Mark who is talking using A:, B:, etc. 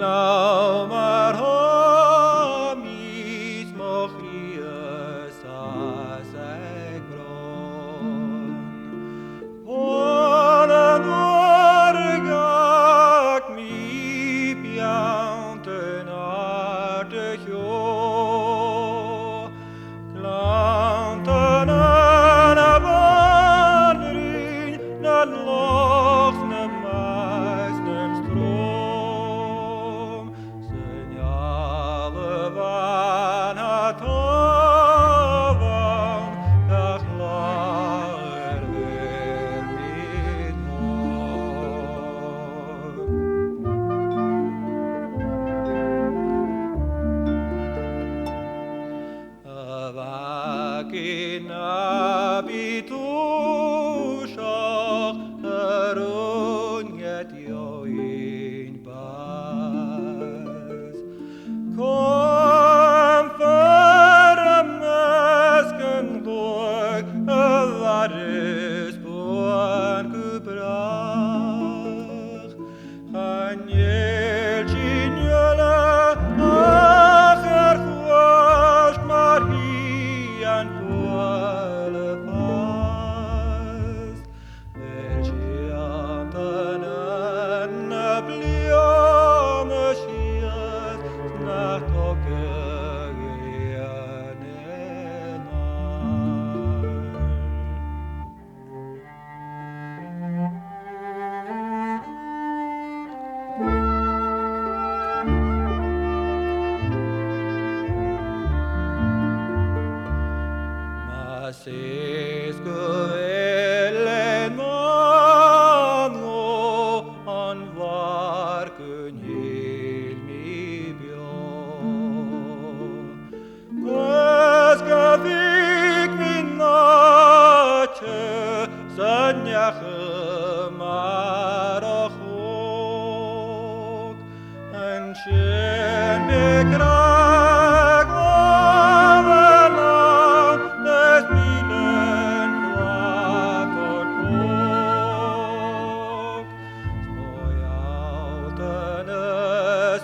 A: Laumar homis mochrius as egron. Volen orgak mi pianten artechio. Klanten an abandrin, nan lochnem meisnem strom. Segnale van hatovan, kach laer ver mit mor. Avakin abitushach, erunget join bas. Kom förmesken dog, varis buan kubrach. Haniel chinjala, acher chwash Marian puale pas. Velchiantanen bliomeshias, nach toke Masis guvelen mano an varken hel mi bio. Skavik min nache sanjache marachok en chen bekrag overlang des bilen quatorkok. Spojauten es